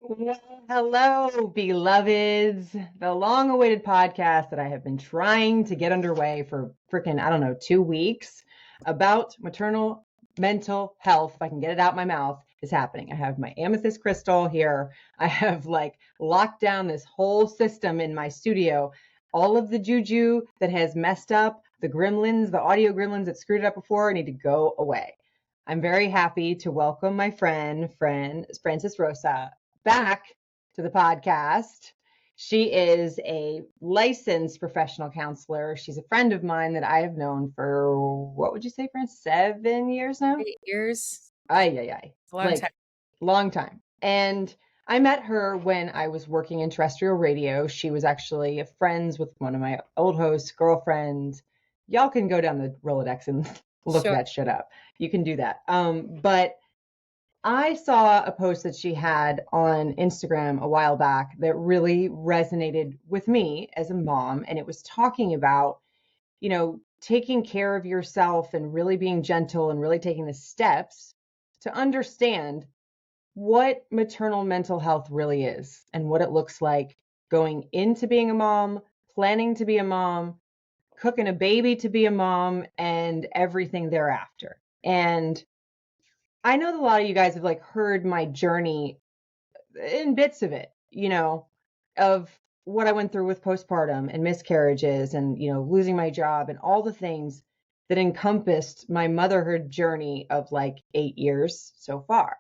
Well, hello, beloveds. The long awaited podcast that I have been trying to get underway for freaking, I don't know, 2 weeks about maternal mental health, if I can get it out my mouth, is happening. I have my amethyst crystal here. I have like locked down this whole system in my studio. All of the juju that has messed up, the gremlins, the audio gremlins that screwed it up before need to go away. I'm very happy to welcome my friend Frances Rosa back to the podcast. She is a licensed professional counselor. She's a friend of mine that I have known for, what would you say, Frances, 7 years now? 8 years. Ay, ay, ay. A long time. Long time. And I met her when I was working in terrestrial radio. She was actually friends with one of my old hosts' girlfriends. Y'all can go down the Rolodex and look Sure. that shit up. You can do that. But I saw a post that she had on Instagram a while back that really resonated with me as a mom. And it was talking about, taking care of yourself and really being gentle and really taking the steps to understand what maternal mental health really is and what it looks like going into being a mom, planning to be a mom, cooking a baby to be a mom, and everything thereafter. And I know that a lot of you guys have like heard my journey in bits of it, of what I went through with postpartum and miscarriages and, losing my job and all the things that encompassed my motherhood journey of like 8 years so far.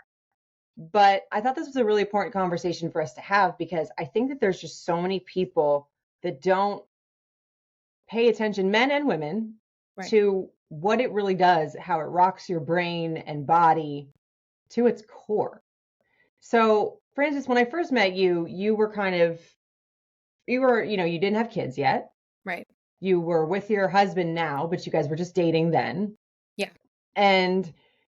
But I thought this was a really important conversation for us to have because I think that there's just so many people that don't pay attention, men and women, Right. to what it really does, how it rocks your brain and body to its core. So, Frances, when I first met you, you didn't have kids yet. Right. You were with your husband now, but you guys were just dating then. Yeah. And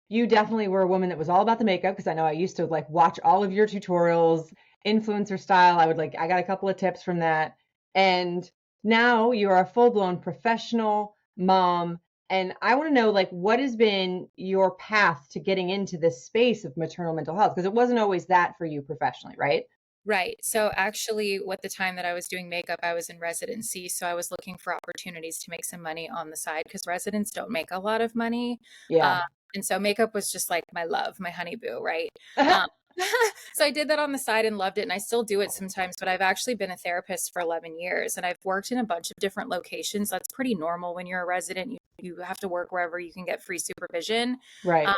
you definitely were a woman that was all about the makeup because I know I used to like watch all of your tutorials, influencer style. I got a couple of tips from that. And now you are a full-blown professional mom. And I want to know, like, what has been your path to getting into this space of maternal mental health? Because it wasn't always that for you professionally, right? Right. So actually, at the time that I was doing makeup, I was in residency. So I was looking for opportunities to make some money on the side because residents don't make a lot of money. Yeah. Um, and so makeup was just like my love, my honey boo, right? Um, so I did that on the side and loved it. And I still do it sometimes, but I've actually been a therapist for 11 years and I've worked in a bunch of different locations. That's pretty normal when you're a resident. You have to work wherever you can get free supervision. Right. Um,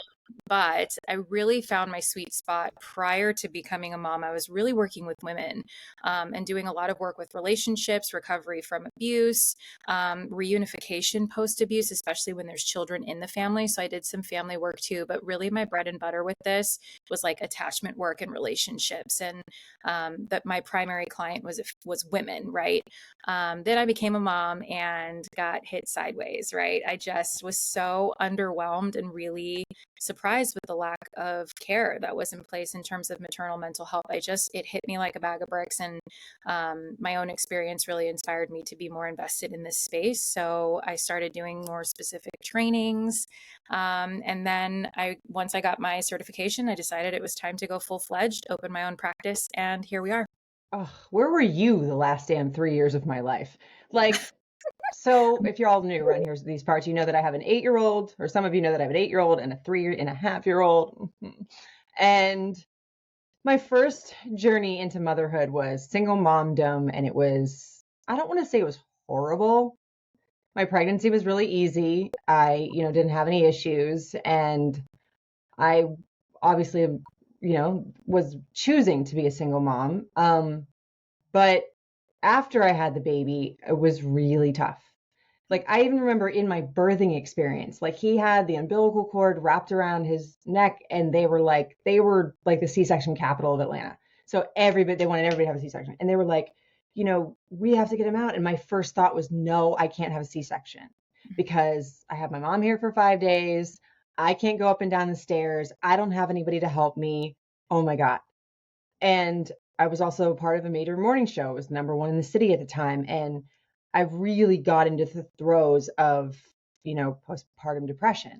but I really found my sweet spot prior to becoming a mom. I was really working with women and doing a lot of work with relationships, recovery from abuse, reunification post abuse, especially when there's children in the family. So I did some family work too, but really my bread and butter with this was like attachment work and relationships. And that my primary client was women, right? Then I became a mom and got hit sideways, right? I just was so underwhelmed and really surprised with the lack of care that was in place in terms of maternal mental health. It hit me like a bag of bricks. And my own experience really inspired me to be more invested in this space. So I started doing more specific trainings. And then once I got my certification, I decided it was time to go full fledged, open my own practice. And here we are. Oh, where were you the last damn 3 years of my life? Like, so if you're all new around here, these parts, you know that I have an 8-year-old, or some of you know that I have an 8-year-old and a 3.5-year-old. And my first journey into motherhood was single momdom, and it was, I don't want to say it was horrible. My pregnancy was really easy. I, didn't have any issues, and I obviously, was choosing to be a single mom. But after I had the baby, it was really tough. Like, I even remember in my birthing experience, like he had the umbilical cord wrapped around his neck, and they were like the C-section capital of Atlanta. So they wanted everybody to have a C-section. And they were like, we have to get him out. And my first thought was, no, I can't have a C-section because I have my mom here for 5 days. I can't go up and down the stairs. I don't have anybody to help me. Oh my God. And I was also part of a major morning show. It was #1 in the city at the time. And I really got into the throes of, postpartum depression.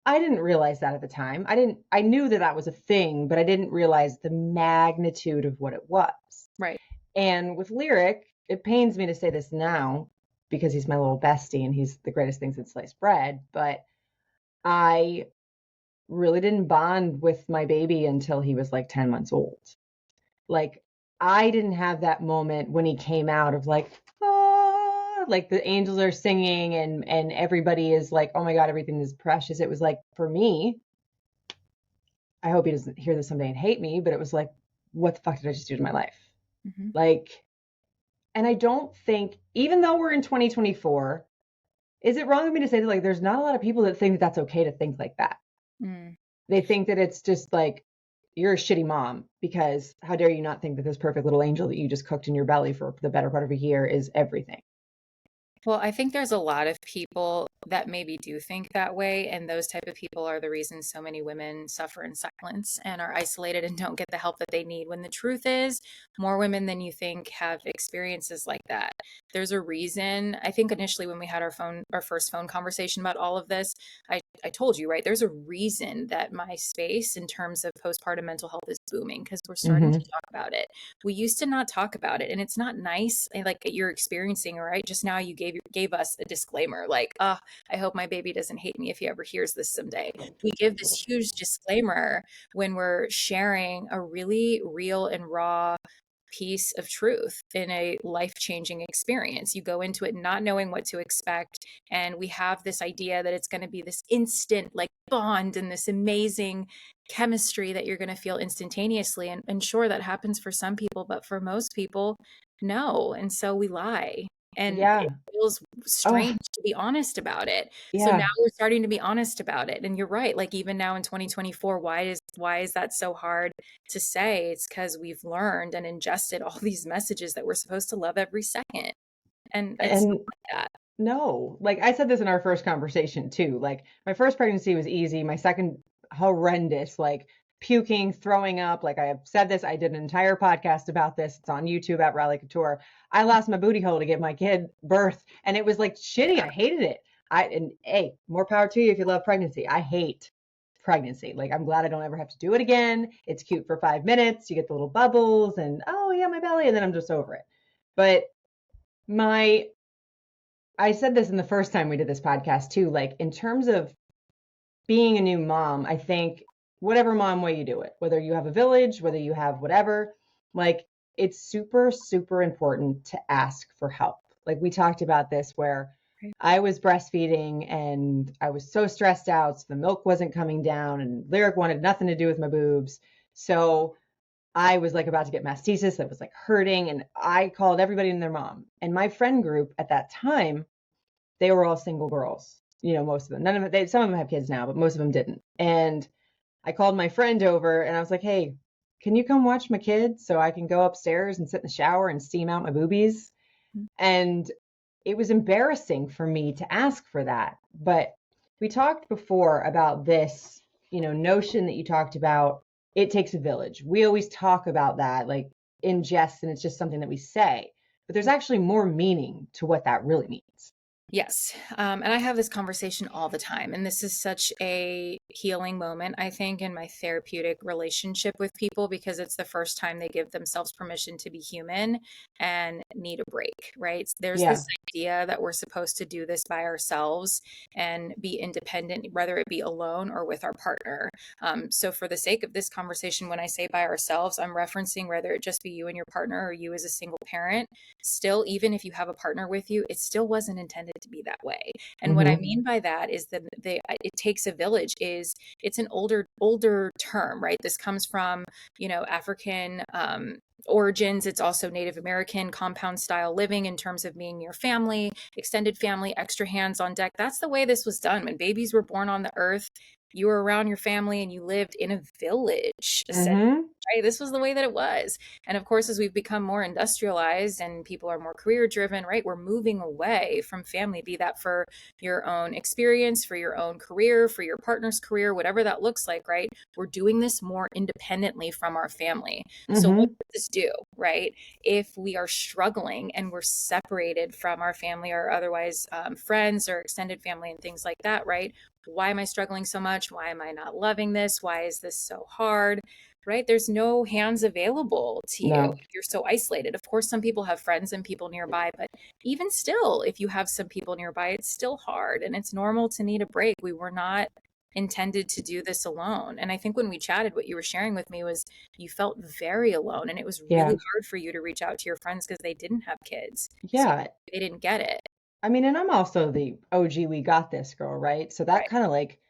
I didn't realize that at the time. I knew that that was a thing, but I didn't realize the magnitude of what it was. Right. And with Lyric, it pains me to say this now because he's my little bestie and he's the greatest thing since sliced bread, but I really didn't bond with my baby until he was like 10 months old. Like, I didn't have that moment when he came out of like, ah, like the angels are singing and everybody is like, oh my God, everything is precious. It was like, for me, I hope he doesn't hear this someday and hate me, but it was like, what the fuck did I just do to my life? Mm-hmm. Like, and I don't think, even though we're in 2024, is it wrong of me to say that like there's not a lot of people that think that that's okay to think like that? Mm. They think that it's just like you're a shitty mom because how dare you not think that this perfect little angel that you just cooked in your belly for the better part of a year is everything. Well, I think there's a lot of people that maybe do think that way, and those type of people are the reason so many women suffer in silence and are isolated and don't get the help that they need. When the truth is, more women than you think have experiences like that. There's a reason. I think initially when we had our first phone conversation about all of this, I told you, right? There's a reason that my space in terms of postpartum mental health is booming because we're starting to Mm-hmm. talk about it. We used to not talk about it, and it's not nice. Like you're experiencing, right? Just now you gave us a disclaimer, like, oh, I hope my baby doesn't hate me if he ever hears this someday. We give this huge disclaimer when we're sharing a really real and raw piece of truth in a life-changing experience. You go into it not knowing what to expect, and we have this idea that it's going to be this instant like bond and this amazing chemistry that you're going to feel instantaneously. And sure, that happens for some people, but for most people, no. And so we lie. And it Yeah. feels Oh, strange to be honest about it. So now yeah. we're starting to be honest about it. And you're right. Like even now in 2024, why is that so hard to say? It's because we've learned and ingested all these messages that we're supposed to love every second. And it's And not like that. no, like I said this in our first conversation too. Like my first pregnancy was easy. My second, horrendous, like puking, throwing up. Like I have said this, I did an entire podcast about this. It's on YouTube at Rally Couture. I lost my booty hole to give my kid birth, and it was like shitty. I hated it. And hey, more power to you if you love pregnancy. I hate pregnancy. Like I'm glad I don't ever have to do it again. It's cute for 5 minutes. You get the little bubbles, and oh yeah, my belly, and then I'm just over it. But my I said this in the first time we did this podcast too. Like, in terms of being a new mom, I think whatever mom way you do it, whether you have a village, whether you have whatever, like, it's super, super important to ask for help. Like, we talked about this where I was breastfeeding and I was so stressed out. So the milk wasn't coming down, and Lyric wanted nothing to do with my boobs. So I was like about to get mastitis that was like hurting, and I called everybody and their mom. And my friend group at that time, they were all single girls, most of them. None of them, some of them have kids now, but most of them didn't. And I called my friend over and I was like, hey, can you come watch my kids so I can go upstairs and sit in the shower and steam out my boobies? And it was embarrassing for me to ask for that. But we talked before about this, notion that you talked about. It takes a village. We always talk about that like in jest, and it's just something that we say. But there's actually more meaning to what that really means. Yes. And I have this conversation all the time. And this is such a healing moment, I think, in my therapeutic relationship with people because it's the first time they give themselves permission to be human and need a break, right? There's Yeah. this idea that we're supposed to do this by ourselves and be independent, whether it be alone or with our partner. So, for the sake of this conversation, when I say by ourselves, I'm referencing whether it just be you and your partner or you as a single parent. Still, even if you have a partner with you, it still wasn't intended to be that way. And what I Mm-hmm. mean by that is that it takes a village is it's an older term, right? This comes from, African origins. It's also Native American compound style living in terms of being your family, extended family, extra hands on deck. That's the way this was done. When babies were born on the earth, you were around your family and you lived in a village, essentially. Mm-hmm. right? This was the way that it was. And of course, as we've become more industrialized and people are more career driven, right? We're moving away from family, be that for your own experience, for your own career, for your partner's career, whatever that looks like, right? We're doing this more independently from our family. So what Mm-hmm. does this do, right? If we are struggling and we're separated from our family or otherwise friends or extended family and things like that, right? Why am I struggling so much? Why am I not loving this? Why is this so hard? Right? There's no hands available to you No. if you're so isolated. Of course, some people have friends and people nearby, but even still, if you have some people nearby, it's still hard and it's normal to need a break. We were not intended to do this alone. And I think when we chatted, what you were sharing with me was you felt very alone and it was really Yeah. hard for you to reach out to your friends because they didn't have kids. So Yeah. they didn't get it. I mean, and I'm also the OG we got this girl, right? So that Right. kind of like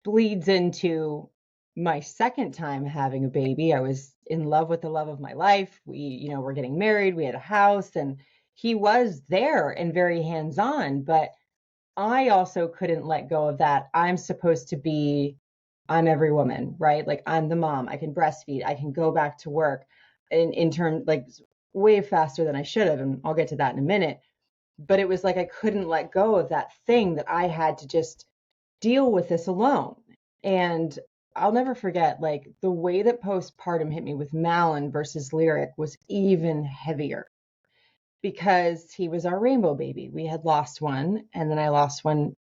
bleeds into my second time having a baby. I was in love with the love of my life. We're getting married, we had a house, and he was there and very hands-on, but I also couldn't let go of that. I'm every woman, right? Like I'm the mom. I can breastfeed. I can go back to work in terms like way faster than I should have. And I'll get to that in a minute. But it was like I couldn't let go of that thing that I had to just deal with this alone. And I'll never forget like the way that postpartum hit me with Malin versus Lyric was even heavier because he was our rainbow baby. We had lost one, and then I lost one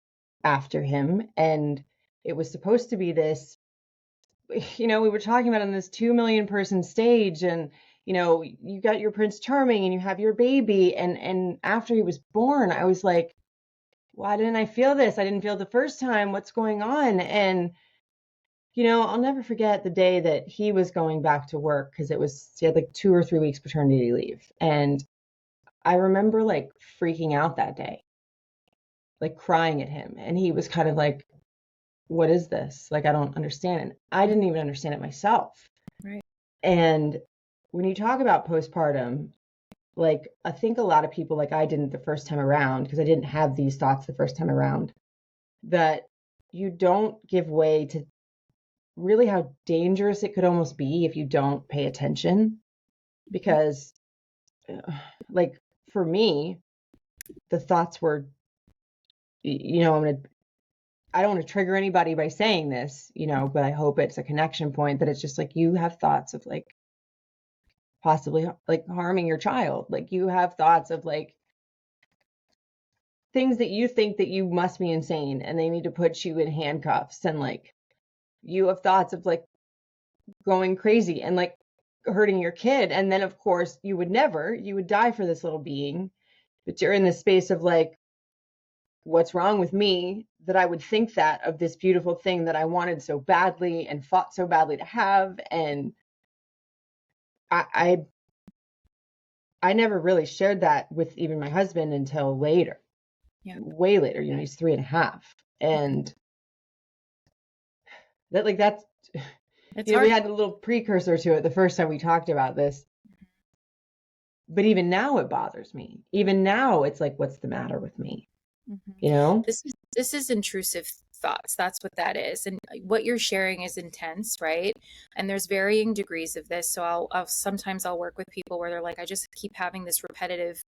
after him. And it was supposed to be this, we were talking about on this 2 million person stage, and you got your Prince Charming and you have your baby. And after he was born, I was like, why didn't I feel this? I didn't feel it the first time. What's going on? And I'll never forget the day that he was going back to work because he had like 2 or 3 weeks paternity leave. And I remember like freaking out that day, like crying at him. And he was kind of like, what is this? Like, I don't understand it. I didn't even understand it myself. Right. And when you talk about postpartum, like, I think a lot of people, like I didn't the first time around, because I didn't have these thoughts the first time around, that you don't give way to really how dangerous it could almost be if you don't pay attention. Because, like, for me, the thoughts were, I don't want to trigger anybody by saying this, but I hope it's a connection point that it's just like you have thoughts of like possibly like harming your child. Like you have thoughts of like things that you think that you must be insane and they need to put you in handcuffs, and like you have thoughts of like going crazy and like hurting your kid. And then of course you would die for this little being, but you're in this space of like, what's wrong with me that I would think that of this beautiful thing that I wanted so badly and fought so badly to have. And I I never really shared that with even my husband until later, Yeah. way later. He's 3.5, and that's It's we hard. had a little precursor to it the first time we talked about this. But even now it bothers me. Even now it's like, what's the matter with me? Mhm. This is intrusive thoughts. That's what that is. And what you're sharing is intense, right? And there's varying degrees of this. So I'll sometimes I'll work with people where they're like, I just keep having this repetitive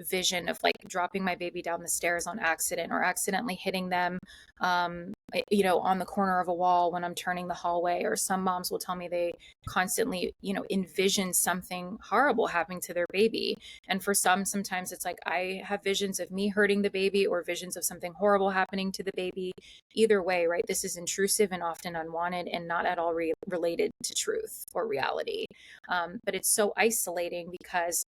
vision of like dropping my baby down the stairs on accident or accidentally hitting them, on the corner of a wall when I'm turning the hallway. Or some moms will tell me they constantly, envision something horrible happening to their baby. And for some, sometimes it's like I have visions of me hurting the baby or visions of something horrible happening to the baby. Either way, right? This is intrusive and often unwanted and not at all related to truth or reality. But it's so isolating because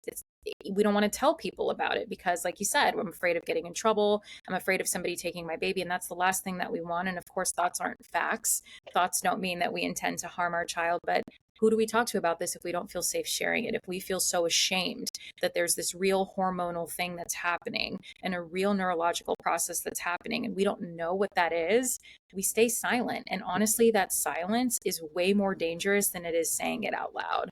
we don't want to tell people about it because, like you said, I'm afraid of getting in trouble. I'm afraid of somebody taking my baby. And that's the last thing that we want. And of course, thoughts aren't facts. Thoughts don't mean that we intend to harm our child, but who do we talk to about this if we don't feel safe sharing it? If we feel so ashamed that there's this real hormonal thing that's happening and a real neurological process that's happening and we don't know what that is, we stay silent. And honestly, that silence is way more dangerous than it is saying it out loud.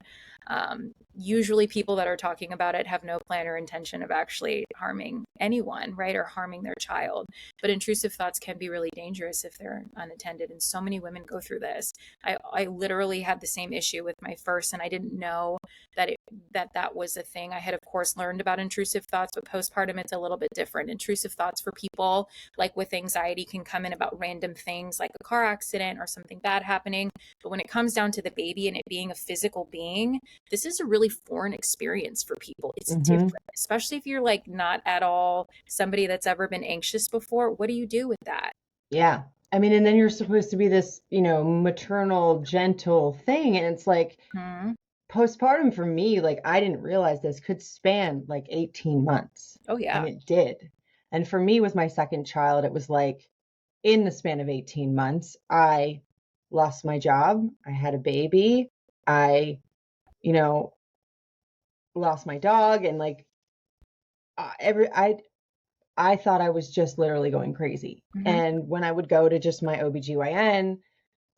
usually people that are talking about it have no plan or intention of actually harming anyone, right? Or harming their child. But intrusive thoughts can be really dangerous if they're unattended. And so many women go through this. I literally had the same issue with my first, and I didn't know that that was a thing. I had, of course, learned about intrusive thoughts, but postpartum, it's a little bit different. Intrusive thoughts for people like with anxiety can come in about random things like a car accident or something bad happening. But when it comes down to the baby and it being a physical being, this is a really foreign experience for people. It's Mm-hmm. different, especially if you're like not at all somebody that's ever been anxious before. What do you do with that? Yeah. I mean, and then you're supposed to be this, maternal, gentle thing. And it's like Hmm. postpartum for me, like I didn't realize this could span like 18 months. Oh, And yeah. it did. And for me with my second child, it was like in the span of 18 months, I lost my job. I had a baby. I, you know, lost my dog and like every I thought I was just literally going crazy. Hmm. And when I would go to just my OBGYN,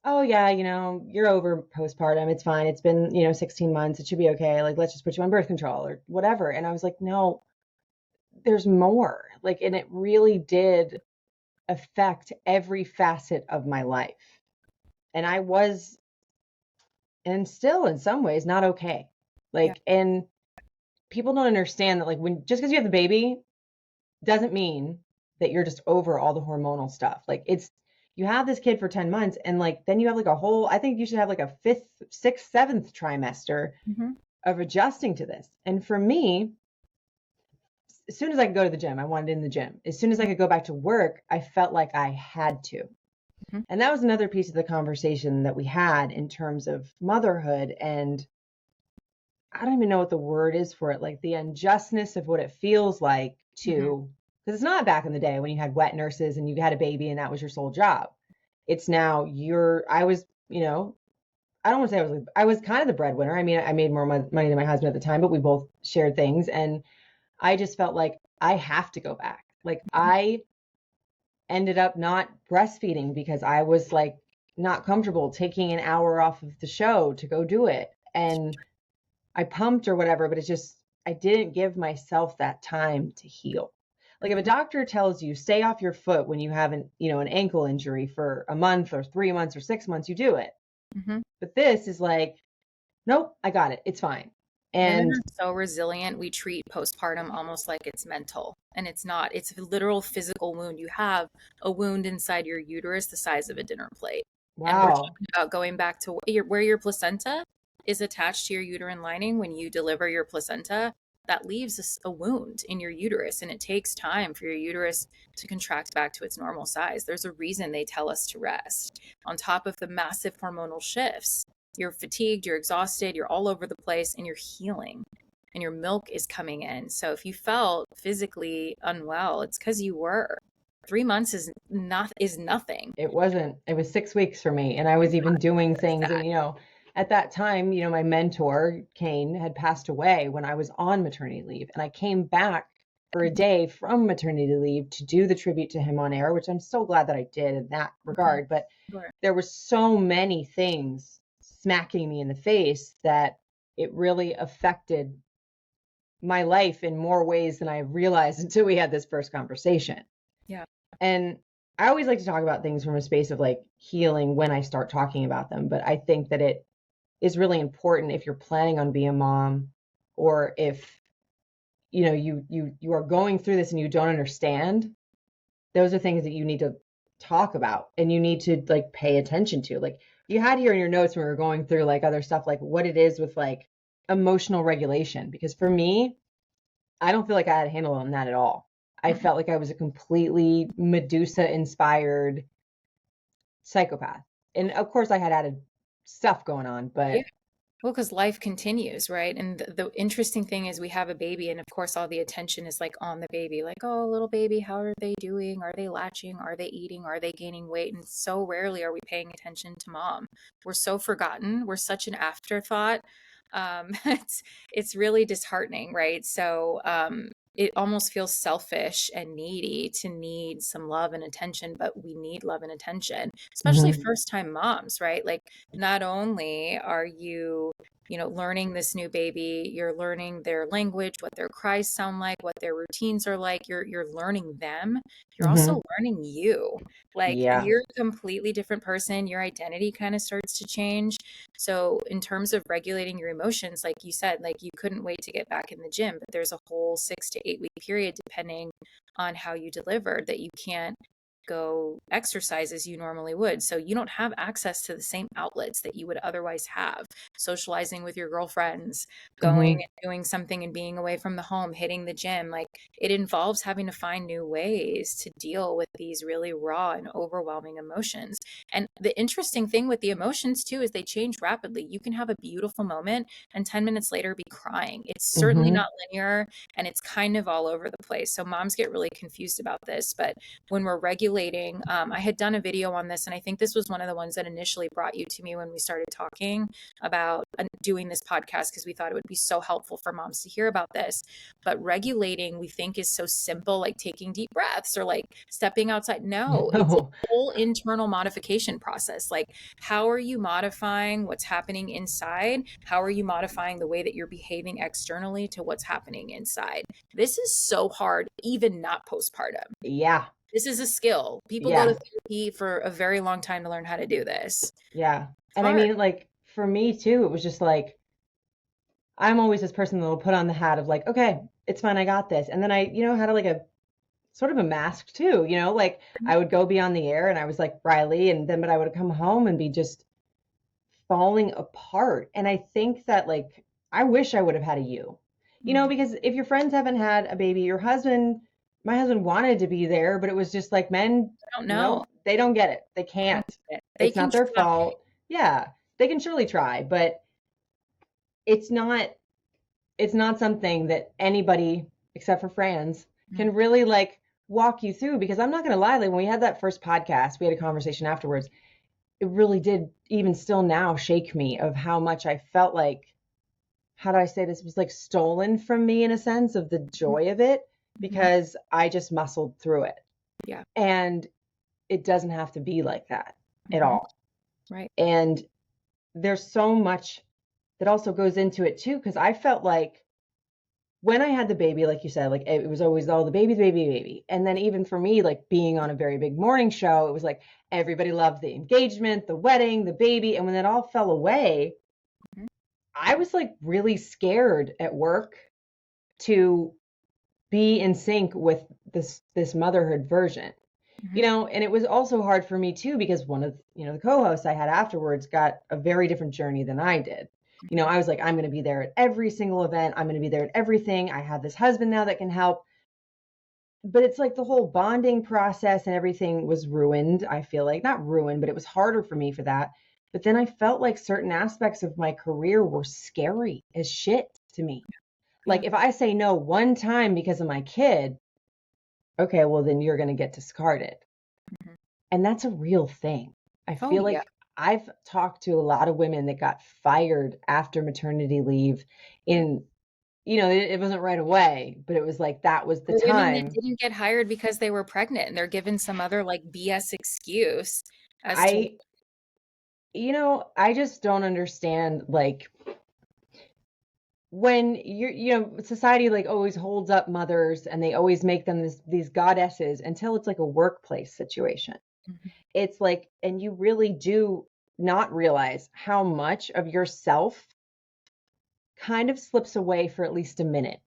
oh yeah, you're over postpartum. It's fine. It's been, 16 months. It should be okay. Like, let's just put you on birth control or whatever. And I was like, no, there's more. Like, and it really did affect every facet of my life. And I was, and still in some ways, not okay. Yeah. Like, and people don't understand that, like, just because you have the baby doesn't mean that you're just over all the hormonal stuff. Like, you have this kid for 10 months and like, then you have like a whole, I think you should have like a fifth, sixth, seventh trimester Hmm. of adjusting to this. And for me, as soon as I could go to the gym, I wanted in the gym. As soon as I could go back to work, I felt like I had to. Hmm. And that was another piece of the conversation that we had in terms of motherhood. And I don't even know what the word is for it, like the unjustness of what it feels like Hmm. to, because it's not back in the day when you had wet nurses and you had a baby and that was your sole job. It's now I was, I don't want to say I was kind of the breadwinner. I mean, I made more money than my husband at the time, but we both shared things. And I just felt like I have to go back. Like I ended up not breastfeeding because I was like not comfortable taking an hour off of the show to go do it. And I pumped or whatever, but it's just, I didn't give myself that time to heal. Like if a doctor tells you stay off your foot when you have an ankle injury for a month or 3 months or 6 months, you do it. Hmm. But this is like, nope, I got it. It's fine. Women And are so resilient. We treat postpartum almost like it's mental, and it's not. It's a literal physical wound. You have a wound inside your uterus the size of a dinner plate. And we're wow, talking about going back to where your placenta is attached to your uterine lining when you deliver your placenta. That leaves a wound in your uterus, and it takes time for your uterus to contract back to its normal size. There's a reason they tell us to rest. On top of the massive hormonal shifts, you're fatigued, you're exhausted, you're all over the place, and you're healing, and your milk is coming in. So if you felt physically unwell, it's because you were. 3 months is nothing. it was 6 weeks for me. And I was even doing That's things. And, that. at that time, my mentor, Kane, had passed away when I was on maternity leave. And I came back for a day from maternity leave to do the tribute to him on air, which I'm so glad that I did in that Mhm. regard. But Sure. there were so many things smacking me in the face that it really affected my life in more ways than I realized until we had this first conversation. Yeah. And I always like to talk about things from a space of like healing when I start talking about them. But I think that it is really important if you're planning on being a mom, or if you are going through this and you don't understand. Those are things that you need to talk about and you need to like pay attention to. Like you had here in your notes when we were going through like other stuff, like what it is with like emotional regulation. Because for me, I don't feel like I had a handle on that at all. I Mhm. felt like I was a completely Medusa inspired psychopath. And of course, I had added stuff going on, Yeah. but Well, because life continues, right? And the interesting thing is we have a baby, and of course, all the attention is like on the baby, like, oh, little baby, how are they doing? Are they latching? Are they eating? Are they gaining weight? And so rarely are we paying attention to mom. We're so forgotten. We're such an afterthought. It's really disheartening, right? So it almost feels selfish and needy to need some love and attention, but we need love and attention, especially Mhm. first time moms, right? Like not only are you learning this new baby, you're learning their language, what their cries sound like, what their routines are like. You're learning them. You're Hmm. also learning you. Like Yeah. you're a completely different person. Your identity kind of starts to change. So in terms of regulating your emotions, like you said, like you couldn't wait to get back in the gym, but there's a whole 6 to 8 week period depending on how you delivered that you can't go exercise as you normally would. So you don't have access to the same outlets that you would otherwise have. Socializing with your girlfriends, going Hmm. and doing something and being away from the home, hitting the gym. Like it involves having to find new ways to deal with these really raw and overwhelming emotions. And the interesting thing with the emotions too is they change rapidly. You can have a beautiful moment and 10 minutes later be crying. It's certainly Hmm. not linear and it's kind of all over the place. So moms get really confused about this. But when we're regulating, I had done a video on this, and I think this was one of the ones that initially brought you to me when we started talking about doing this podcast because we thought it would be so helpful for moms to hear about this. But regulating, we think, is so simple, like taking deep breaths or like stepping outside. No, it's a No. whole internal modification process. Like, how are you modifying what's happening inside? How are you modifying the way that you're behaving externally to what's happening inside? This is so hard, even not postpartum. Yeah. This is a skill. People go to Yeah. therapy for a very long time to learn how to do this. Yeah. It's And I hard. mean, like, for me too, it was just like, I'm always this person that will put on the hat of like, okay, it's fine, I got this. And then I, had like a sort of a mask too, like I would go be on the air and I was like Riley, and then but I would come home and be just falling apart. And I think that like I wish I would have had a Mhm. because if your friends haven't had a baby, my husband wanted to be there, but it was just like men, I don't know. nope, they don't get it. They They don't can't. get it. They It's can not their try. fault. Yeah, they can surely try, but it's not it's not something that anybody except for Franz Mhm. can really like walk you through, because I'm not going to lie, like when we had that first podcast, we had a conversation afterwards. It really did, even still now, shake me of how much I felt like, how do I say this, was like stolen from me in a sense of the joy of it, Mhm. because I just muscled through it. Yeah. And it doesn't have to be like that at Mhm. all. Right. And there's so much that also goes into it too, because I felt like when I had the baby, like you said, like it was always, oh, the baby, the baby, the baby. And then even for me, like being on a very big morning show, it was like everybody loved the engagement, the wedding, the baby. And when that all fell away, Mhm. I was like really scared at work to be in sync with this motherhood version. Mhm. And it was also hard for me too, because one of, the co-hosts I had afterwards got a very different journey than I did. Mhm. I was like, I'm going to be there at every single event. I'm going to be there at everything. I have this husband now that can help. But it's like the whole bonding process and everything was ruined. I feel like, not ruined, but it was harder for me for that. But then I felt like certain aspects of my career were scary as shit to me. Yeah. Like if I say no one time because of my kid, okay, well then you're going to get discarded. Mhm. And that's a real thing. I Oh feel yeah. like I've talked to a lot of women that got fired after maternity leave in, it wasn't right away, but it was like that was the Or women that time. didn't get hired because they were pregnant and they're given some other like BS excuse as to I, I just don't understand, like, when society like always holds up mothers and they always make them these goddesses until it's like a workplace situation. Mhm. It's like, and you really do not realize how much of yourself kind of slips away for at least a minute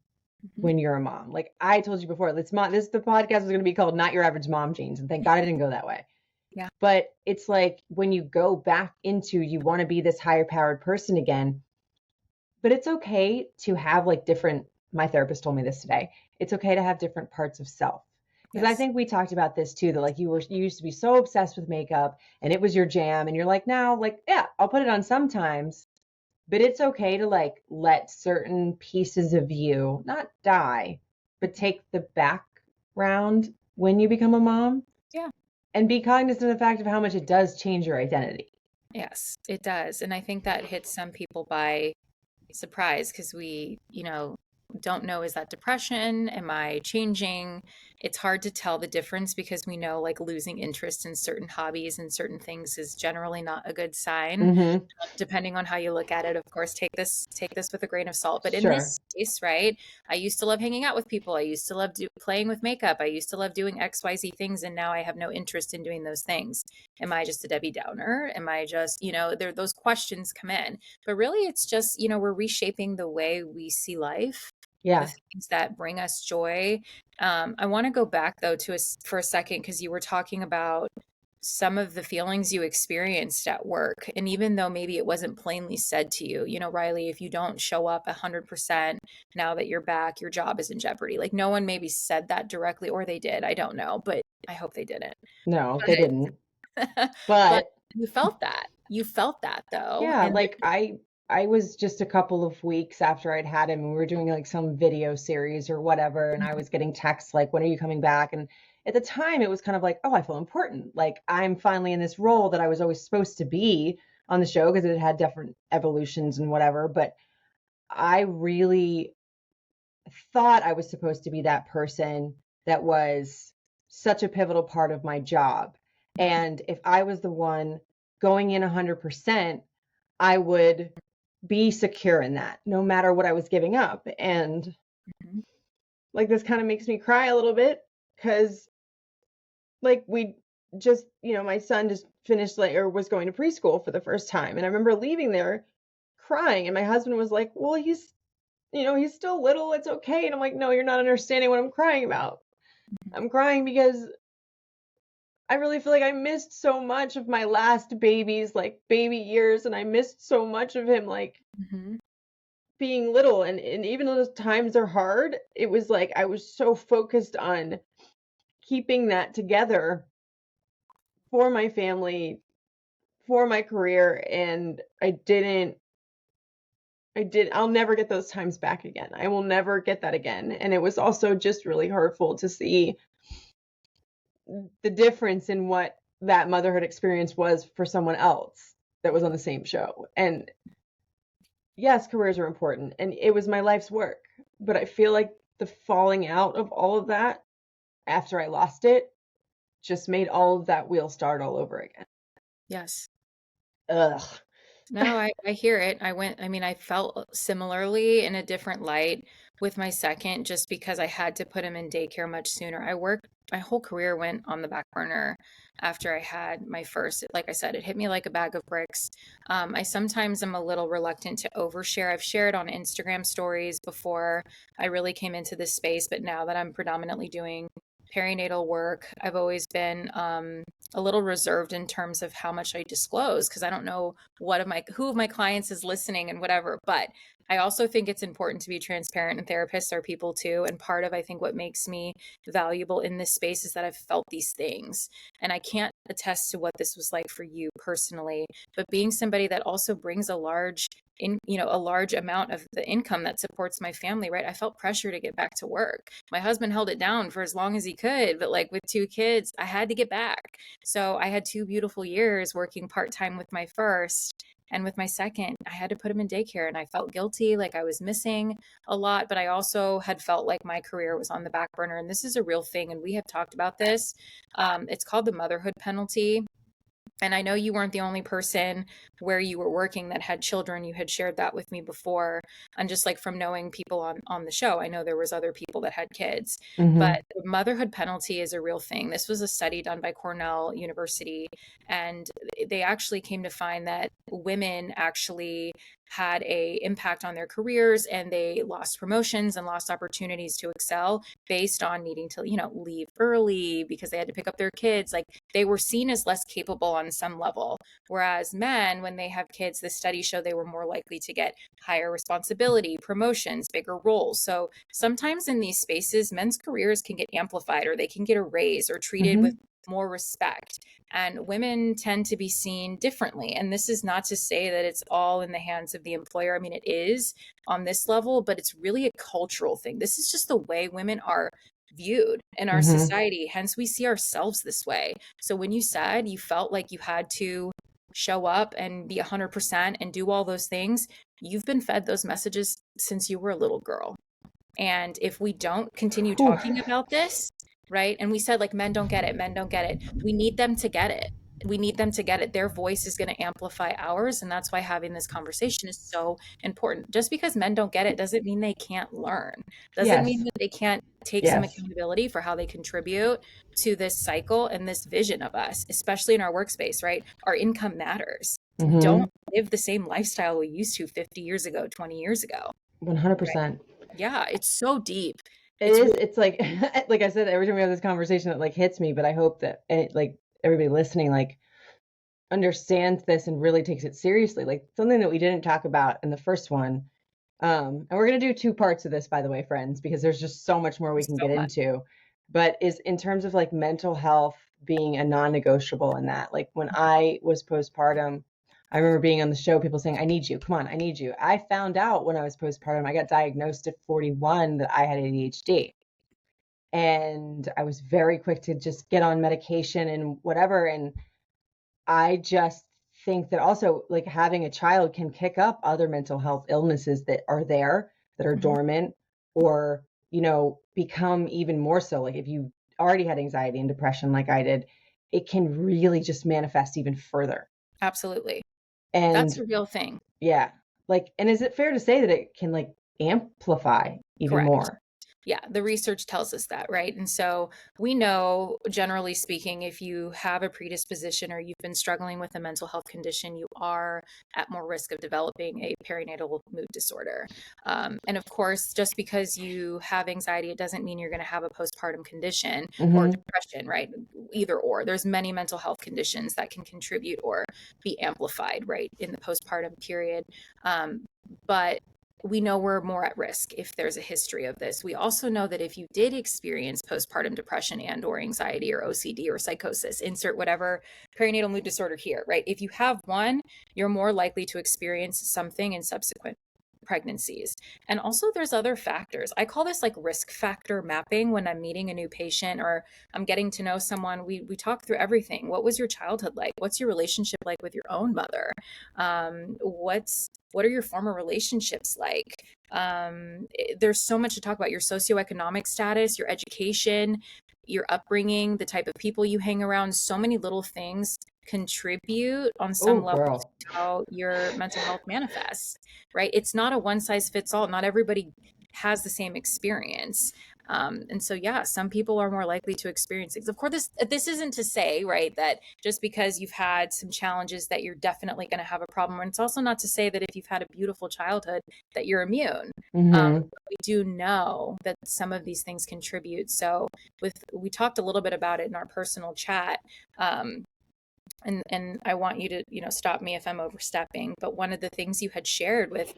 Mhm. when you're a mom. Like I told you before, the podcast is going to be called Not Your Average Mom Jeans, and thank God I didn't go that way. Yeah. But it's like when you go back into, you want to be this higher powered person again, but it's okay to have like different, my therapist told me this today. It's okay to have different parts of self. Because I Yes. think we talked about this too, that like you used to be so obsessed with makeup and it was your jam, and you're like, now, like, yeah, I'll put it on sometimes, but it's okay to like let certain pieces of you not die, but Mhm. take the background when you become a mom, Yeah. and be cognizant of the fact of how much it does change your identity. Yes, it does. And I think that hits some people by surprise because we, don't know, is that depression? Am I changing? it's hard to tell the difference because we know like losing interest in certain hobbies and certain things is generally not a good sign. Mm-hmm. Depending on how you look at it, of course, take this with a grain of salt. But in Sure. this case, right, I used to love hanging out with people. I used to love playing with makeup. I used to love doing XYZ things, and now I have no interest in doing those things. Am I just a Debbie Downer? Am I just, there those questions come in. But really it's just, we're reshaping the way we see life, the Yeah. things that bring us joy. I want to go back though for a second because you were talking about some of the feelings you experienced at work. And even though maybe it wasn't plainly said to you, Riley, if you don't show up 100% now that you're back, your job is in jeopardy. Like no one maybe said that directly, or they did. I don't know, but I hope they didn't. No, they didn't. But But you felt that. You felt that though. yeah, And like I was just a couple of weeks after I'd had him and we were doing like some video series or whatever, and I was getting texts like, when are you coming back? And at the time it was kind of like, oh, I feel important. Like I'm finally in this role that I was always supposed to be on the show because it had different evolutions and whatever. But I really thought I was supposed to be that person that was such a pivotal part of my job. And if I was the one going in 100%, I would be secure in that no matter what I was giving up. And Mhm. like this kind of makes me cry a little bit because like we just, my son just finished like or was going to preschool for the first time. And I remember leaving there crying and my husband was like, well, he's still little, it's okay. And I'm like, no, you're not understanding what I'm crying about. I'm crying because I really feel like I missed so much of my last baby's like baby years, and I missed so much of him like Mhm. being little. And even though those times are hard, it was like I was so focused on keeping that together for my family, for my career, and I'll never get those times back again. I will never get that again. And it was also just really hurtful to see the difference in what that motherhood experience was for someone else that was on the same show. And yes, careers are important and it was my life's work, but I feel like the falling out of all of that after I lost it just made all of that wheel start all over again. Yes. Ugh. No, I hear it. I felt similarly in a different light with my second, just because I had to put him in daycare much sooner. My whole career went on the back burner after I had my first. Like I said, it hit me like a bag of bricks. I sometimes am a little reluctant to overshare. I've shared on Instagram stories before I really came into this space, but now that I'm predominantly doing perinatal work, I've always been a little reserved in terms of how much I disclose because I don't know who of my clients is listening and whatever. But I also think it's important to be transparent, and therapists are people too. And part of I think what makes me valuable in this space is that I've felt these things. And I can't attest to what this was like for you personally, but being somebody that also brings a large amount of the income that supports my family, right? I felt pressure to get back to work. My husband held it down for as long as he could, but like with two kids, I had to get back. So I had 2 beautiful years working part-time with my first, and with my second, I had to put him in daycare, and I felt guilty, like I was missing a lot, but I also had felt like my career was on the back burner. And this is a real thing, and we have talked about this. It's called the motherhood penalty. And I know you weren't the only person where you were working that had children. You had shared that with me before. And just like from knowing people on the show, I know there was other people that had kids. But Mm-hmm. the motherhood penalty is a real thing. This was a study done by Cornell University, and they actually came to find that women actually had a impact on their careers, and they lost promotions and lost opportunities to excel based on needing to, leave early because they had to pick up their kids. Like they were seen as less capable on some level. Whereas men, when they have kids, the studies show they were more likely to get higher responsibility, promotions, bigger roles. So sometimes in these spaces, men's careers can get amplified, or they can get a raise or treated with Mm-hmm. more respect. And women tend to be seen differently. And this is not to say that it's all in the hands of the employer. I mean, it is on this level, but it's really a cultural thing. This is just the way women are viewed in our Mm-hmm. society. Hence, we see ourselves this way. So when you said you felt like you had to show up and be 100% and do all those things, you've been fed those messages since you were a little girl. And if we don't continue Whew. talking about this, right? And we said like men don't get it, men don't get it. We need them to get it. We need them to get it. Their voice is going to amplify ours. And that's why having this conversation is so important. Just because men don't get it doesn't mean they can't learn, doesn't mean Yes. that they can't take some Yes. accountability for how they contribute to this cycle and this vision of us, especially in our workspace, right? Our income matters. We Mm-hmm. don't live the same lifestyle we used to 50 years ago, 20 years ago, right? 100%. Yeah, it's so deep. It It's is. really It's like, like I said, every time we have this conversation, it like hits me, but I hope that like everybody listening, like understands this and really takes it seriously. Like something that we didn't talk about in the first one. And we're going to do two parts of this, by the way, friends, because there's just so much more we can so get much. into, but is in terms of like mental health being a non-negotiable in that. Like when I was postpartum, I remember being on the show, people saying, I need you. Come on, I need you. I found out when I was postpartum, I got diagnosed at 41 that I had ADHD. And I was very quick to just get on medication and whatever. And I just think that also like having a child can kick up other mental health illnesses that are there, that are Mhm. dormant, or, you know, become even more so. Like if you already had anxiety and depression like I did, it can really just manifest even further. Absolutely. That's And a real thing. yeah, like, and is it fair to say that it can like amplify even Correct. more? Yeah, the research tells us that, right? And so we know, generally speaking, if you have a predisposition or you've been struggling with a mental health condition, you are at more risk of developing a perinatal mood disorder. And of course, just because you have anxiety, it doesn't mean you're going to have a postpartum condition or Mm-hmm. depression, right? Either or. There's many mental health conditions that can contribute or be amplified, right, in the postpartum period. But we know we're more at risk if there's a history of this. We also know that if you did experience postpartum depression and or anxiety or OCD or psychosis, insert whatever perinatal mood disorder here, right? If you have one, you're more likely to experience something in subsequent pregnancies. And also there's other factors. I call this like risk factor mapping when I'm meeting a new patient or I'm getting to know someone. We talk through everything. What was your childhood like? What's your relationship like with your own mother? What are your former relationships like? There's so much to talk about: your socioeconomic status, your education, your upbringing, the type of people you hang around. So many little things contribute on Oh, some level to girl. how your mental health manifests, right? It's not a one size fits all. Not everybody has the same experience. And so, yeah, some people are more likely to experience things. Of course, this isn't to say, right, that just because you've had some challenges that you're definitely going to have a problem. And it's also not to say that if you've had a beautiful childhood that you're immune. Mm-hmm. We do know that some of these things contribute. So, we talked a little bit about it in our personal chat. Um, and I want you to, stop me if I'm overstepping, but one of the things you had shared with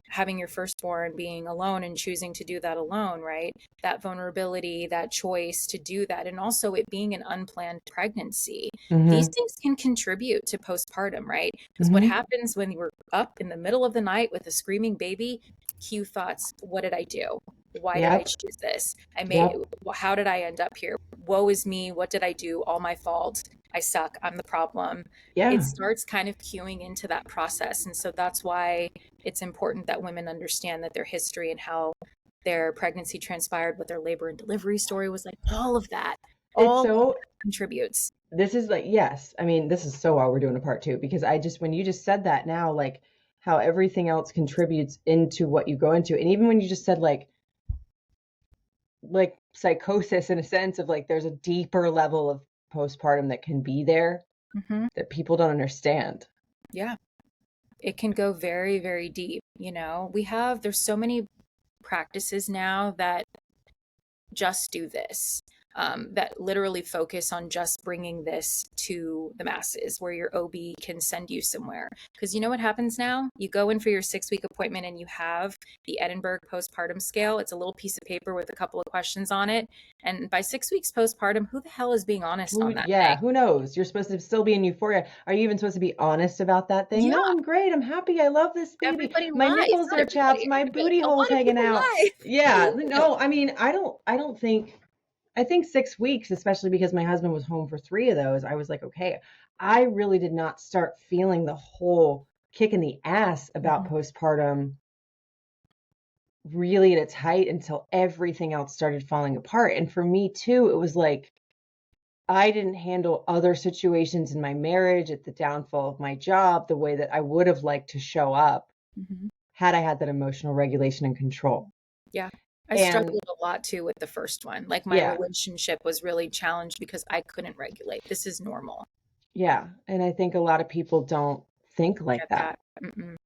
having your firstborn, being alone and choosing to do that alone, right? That vulnerability, that choice to do that, and also it being an unplanned pregnancy. These Mm-hmm. things can contribute to postpartum, right? Because what Mm-hmm. happens when you're up in the middle of the night with a screaming baby? Cue thoughts: what did I do? Why did I Yep. choose this? Yep. How did I end up here? Woe is me. What did I do? All my fault. I suck. I'm the problem. It Yeah. starts kind of cueing into that process. And so that's why it's important that women understand that their history and how their pregnancy transpired, what their labor and delivery story was like, all of that, It's all of so, that contributes. this is like, yes. I mean, this is so why we're doing a part two, because I just, when you just said that now, like how everything else contributes into what you go into. And even when you just said like psychosis in a sense of like, there's a deeper level of postpartum that can be there Mm-hmm. that people don't understand. Yeah, it can go very, very deep. There's so many practices now that just do this, that literally focus on just bringing this to the masses, where your OB can send you somewhere. Because you know what happens now? You go in for your 6 week appointment and you have the Edinburgh postpartum scale. It's a little piece of paper with a couple of questions on it. And by 6 weeks postpartum, who the hell is being honest Who, on that thing? yeah, who knows? You're supposed to still be in euphoria. Are you even supposed to be honest about that thing? Yeah, No, I'm great. I'm happy. I love this baby. everybody My lies. nipples Not are chapped. everybody, My everybody. booty A hole's lot of hanging people out. lie. Yeah, no, I mean, I don't think, I think 6 weeks, especially because my husband was home for 3 of those, I was like, okay, I really did not start feeling the whole kick in the ass about postpartum really at its height until everything else started falling apart. And for me too, it was like I didn't handle other situations in my marriage, at the downfall of my job, the way that I would have liked to show up Mhm. had I had that emotional regulation and control. Yeah. I And struggled a lot too with the first one. Like my yeah, relationship was really challenged because I couldn't regulate. This is normal. yeah. And I think a lot of people don't think like Get that. that? Mm-mm.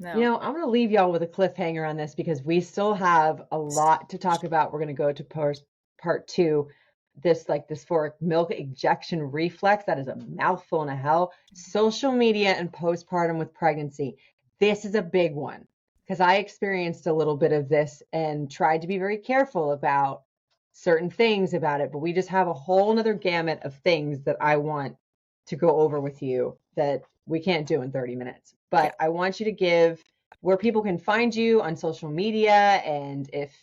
You No. know, I'm going to leave y'all with a cliffhanger on this because we still have a lot to talk about. We're going to go to part two. This like dysphoric milk ejection reflex. That is a mouthful and a hell. Social media and postpartum with pregnancy. This is a big one because I experienced a little bit of this and tried to be very careful about certain things about it. But we just have a whole nother gamut of things that I want to go over with you that we can't do in 30 minutes. Yeah. But I want you to give where people can find you on social media, and if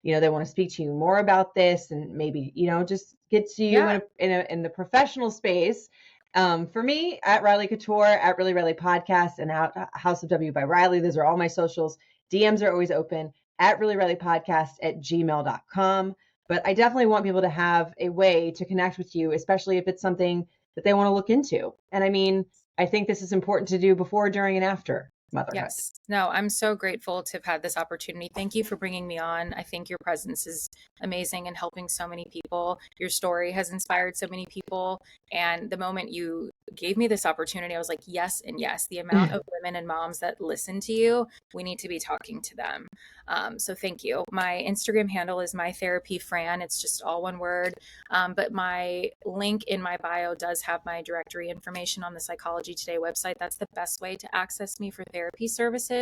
they want to speak to you more about this and maybe just get to you Yeah. in the professional space. For me, at Riley Couture, at Really Riley Podcast, and out House of W by Riley. Those are all my socials. DMs are always open at Really Riley Podcast at gmail.com. But I definitely want people to have a way to connect with you, especially if it's something that they want to look into. And I mean, I think this is important to do before, during, and after motherhood. Yes. No, I'm so grateful to have had this opportunity. Thank you for bringing me on. I think your presence is amazing and helping so many people. Your story has inspired so many people. And the moment you gave me this opportunity, I was like, yes and yes. The amount of women and moms that listen to you, we need to be talking to them. So thank you. My Instagram handle is mytherapyfran. It's just all one word. But my link in my bio does have my directory information on the Psychology Today website. That's the best way to access me for therapy services.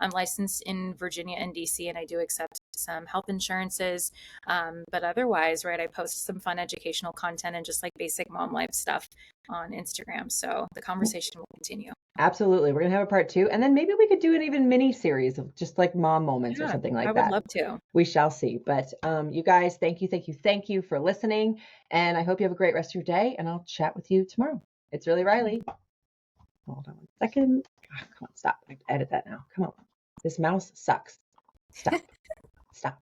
I'm licensed in Virginia and DC, and I do accept some health insurances. But otherwise, right, I post some fun educational content and just like basic mom life stuff on Instagram. So the conversation will continue. Absolutely. We're going to have a part two. And then maybe we could do an even mini series of just like mom moments or Yeah, something I like would that. love to. We shall see. But you guys, thank you for listening. And I hope you have a great rest of your day. And I'll chat with you tomorrow. It's Really Riley. Hold on one second. Oh, come on, stop. I have to edit that now. Come on. This mouse sucks. Stop. Stop.